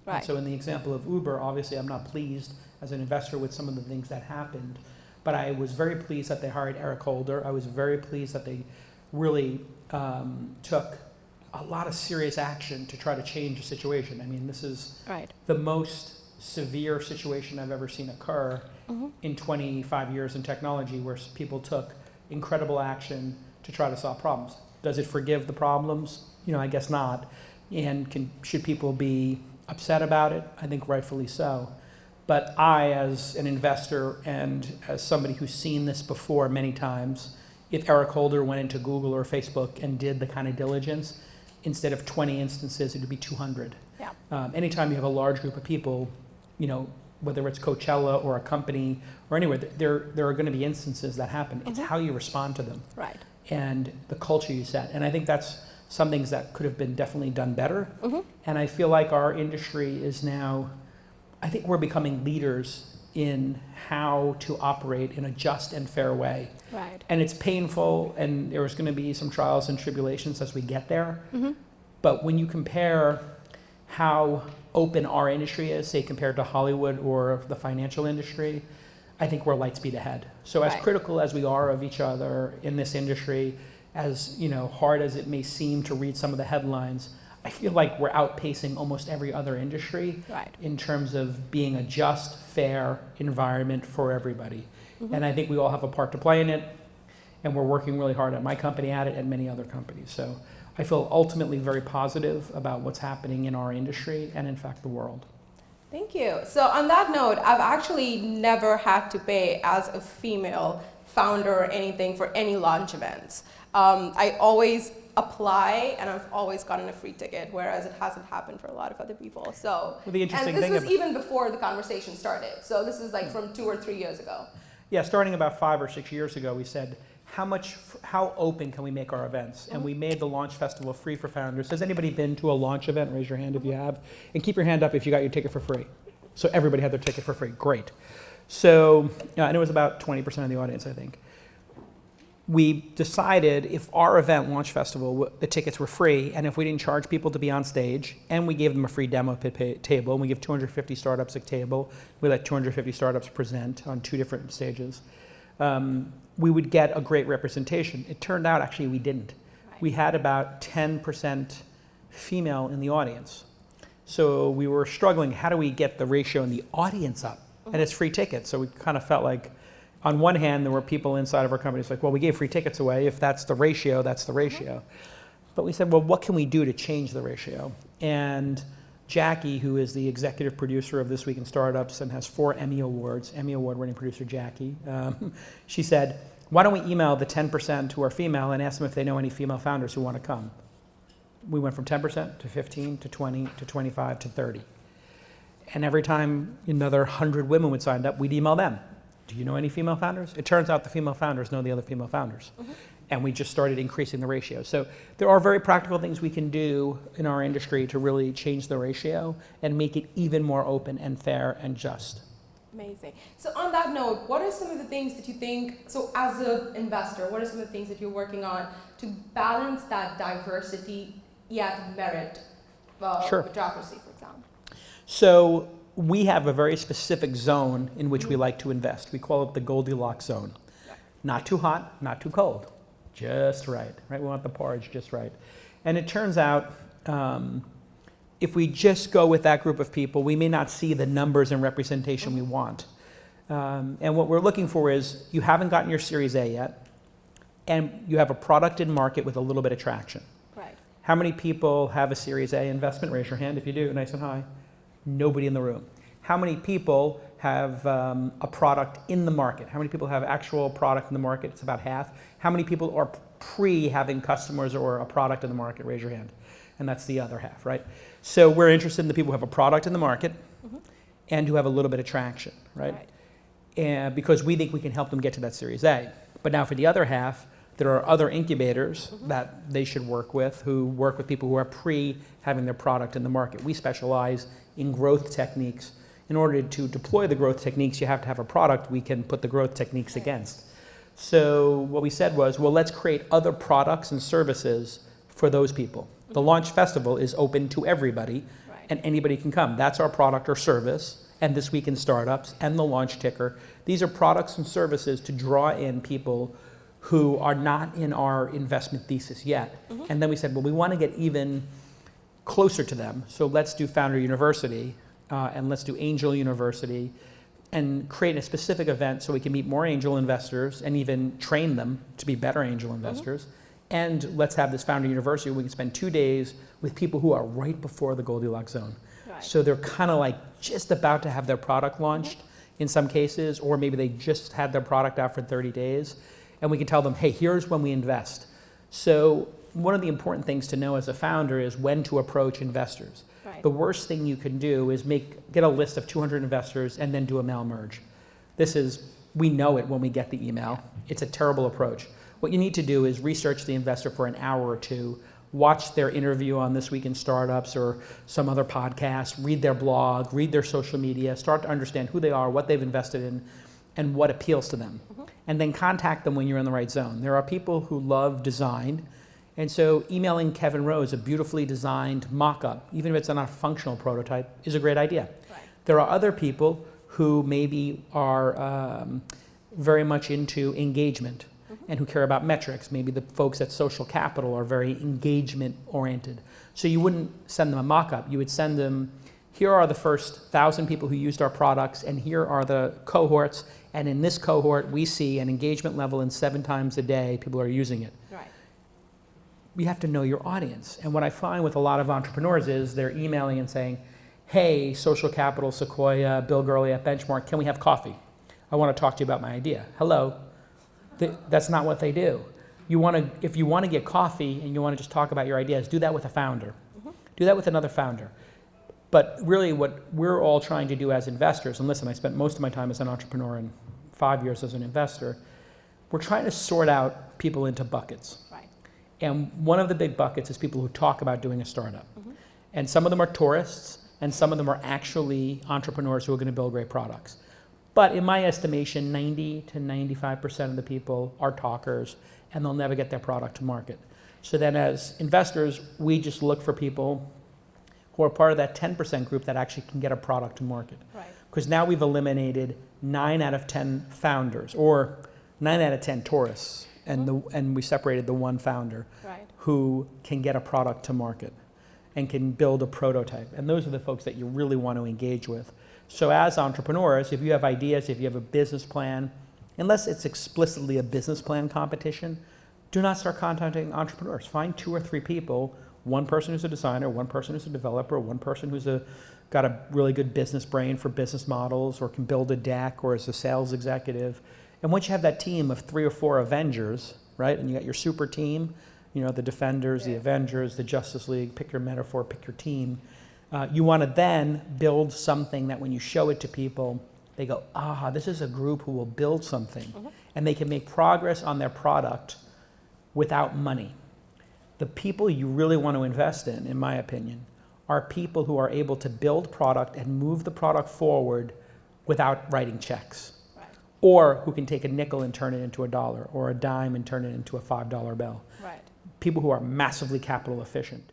Right. And so in the example of Uber, obviously I'm not pleased as an investor with some of the things that happened, but I was very pleased that they hired Eric Holder. I was very pleased that they really took a lot of serious action to try to change the situation. I mean, this is Right. the most severe situation I've ever seen occur in 25 years in technology, where people took incredible action to try to solve problems. Does it forgive the problems? I guess not. And should people be upset about it? I think rightfully so. But I, as an investor and as somebody who's seen this before many times, if Eric Holder went into Google or Facebook and did the kind of diligence, instead of 20 instances, it would be 200. Yeah. Anytime you have a large group of people, whether it's Coachella or a company or anywhere, there are going to be instances that happen. It's how you respond to them. Right. And the culture you set. And I think that's some things that could have been definitely done better. And I feel like our industry is now, I think we're becoming leaders in how to operate in a just and fair way. Right. And it's painful, and there's going to be some trials and tribulations as we get there. But when you compare how open our industry is, say compared to Hollywood or the financial industry, I think we're light speed ahead. So as critical as we are of each other in this industry, as hard as it may seem to read some of the headlines, I feel like we're outpacing almost every other industry in terms of being a just, fair environment for everybody. And I think we all have a part to play in it, and we're working really hard at my company at it and many other companies. So I feel ultimately very positive about what's happening in our industry and in fact the world. Thank you. So on that note, I've actually never had to pay as a female founder or anything for any launch events. I always apply and I've always gotten a free ticket, whereas it hasn't happened for a lot of other people. So, well, the interesting and this thing was even before the conversation started. So this is like from 2 or 3 years ago. Yeah, starting about 5 or 6 years ago, we said, how open can we make our events? And we made the launch festival free for founders. Has anybody been to a launch event? Raise your hand if you have. And keep your hand up if you got your ticket for free. So everybody had their ticket for free. Great. So, and it was about 20% of the audience, I think. We decided if our event, Launch Festival, the tickets were free, and if we didn't charge people to be on stage, and we gave them a free demo table, and we give 250 startups a table, we let 250 startups present on 2 different stages, we would get a great representation. It turned out, actually, we didn't. We had about 10% female in the audience. So we were struggling, how do we get the ratio in the audience up? And it's free tickets, so we kind of felt like, on one hand, there were people inside of our companies like, well, we gave free tickets away. If that's the ratio, that's the ratio. But we said, well, what can we do to change the ratio? And Jackie, who is the executive producer of This Week in Startups and has 4 Emmy Awards, Emmy Award-winning producer Jackie, she said, why don't we email the 10% who are female and ask them if they know any female founders who want to come? We went from 10% to 15 to 20 to 25 to 30. And every time another 100 women would sign up, we'd email them. Do you know any female founders? It turns out the female founders know the other female founders. And we just started increasing the ratio. So there are very practical things we can do in our industry to really change the ratio and make it even more open and fair and just. Amazing. So on that note, what are some of the things that you think, so as an investor, what are some of the things that you're working on to balance that diversity yet merit with democracy, for example? So we have a very specific zone in which we like to invest. We call it the Goldilocks zone. Not too hot, not too cold. Just right, right? We want the porridge just right. And it turns out, if we just go with that group of people, we may not see the numbers and representation we want. And what we're looking for is, you haven't gotten your Series A yet, and you have a product in market with a little bit of traction. Right. How many people have a Series A investment? Raise your hand if you do, nice and high. Nobody in the room. How many people have a product in the market? How many people have actual product in the market? It's about half. How many people are having customers or a product in the market? Raise your hand. And that's the other half, right? So we're interested in the people who have a product in the market and who have a little bit of traction, right? And because we think we can help them get to that Series A. But now for the other half, there are other incubators that they should work with, who work with people who are having their product in the market. We specialize in growth techniques. In order to deploy the growth techniques, you have to have a product we can put the growth techniques against. So what we said was, well, let's create other products and services for those people. The Launch Festival is open to everybody, and anybody can come. That's our product or service, and This Week in Startups, and the launch ticker. These are products and services to draw in people who are not in our investment thesis yet. And then we said, well, we want to get even closer to them. So let's do Founder University, and let's do Angel University, and create a specific event so we can meet more angel investors and even train them to be better angel investors. And let's have this Founder University where we can spend 2 days with people who are right before the Goldilocks zone. Right. So they're kind of like just about to have their product launched in some cases, or maybe they just had their product out for 30 days. And we can tell them, hey, here's when we invest. So one of the important things to know as a founder is when to approach investors. Right. The worst thing you can do is get a list of 200 investors and then do a mail merge. We know it when we get the email. It's a terrible approach. What you need to do is research the investor for an hour or two, watch their interview on This Week in Startups or some other podcast, read their blog, read their social media, start to understand who they are, what they've invested in, and what appeals to them. And then contact them when you're in the right zone. There are people who love design, and so emailing Kevin Rose a beautifully designed mock-up, even if it's not a functional prototype, is a great idea. Right. There are other people who maybe are very much into engagement and who care about metrics. Maybe the folks at Social Capital are very engagement-oriented. So you wouldn't send them a mock-up. You would send them, here are the first 1,000 people who used our products, and here are the cohorts, and in this cohort, we see an engagement level in 7 times a day, people are using it. Right. You have to know your audience. And what I find with a lot of entrepreneurs is they're emailing and saying, hey, Social Capital, Sequoia, Bill Gurley at Benchmark, can we have coffee? I want to talk to you about my idea. Hello. That's not what they do. If you want to get coffee and you want to just talk about your ideas, do that with a founder. Do that with another founder. But really what we're all trying to do as investors, and listen, I spent most of my time as an entrepreneur and 5 years as an investor, we're trying to sort out people into buckets. Right. And one of the big buckets is people who talk about doing a startup. And some of them are tourists, and some of them are actually entrepreneurs who are going to build great products. But in my estimation, 90 to 95% of the people are talkers, and they'll never get their product to market. So then as investors, we just look for people who are part of that 10% group that actually can get a product to market. Right. Because now we've eliminated 9 out of 10 founders, or 9 out of 10 tourists, and we separated the one founder who can get a product to market and can build a prototype. And those are the folks that you really want to engage with. So as entrepreneurs, if you have ideas, if you have a business plan, unless it's explicitly a business plan competition, do not start contacting entrepreneurs. Find 2 or 3 people, one person who's a designer, one person who's a developer, one person who's got a really good business brain for business models or can build a deck or is a sales executive. And once you have that team of 3 or 4 Avengers, right, and you got your super team, the Defenders, the Avengers, the Justice League, pick your metaphor, pick your team. You want to then build something that when you show it to people, they go, this is a group who will build something. And they can make progress on their product without money. The people you really want to invest in my opinion, are people who are able to build product and move the product forward without writing checks. Right. Or who can take a nickel and turn it into a dollar, or a dime and turn it into a $5 bill. Right. People who are massively capital efficient.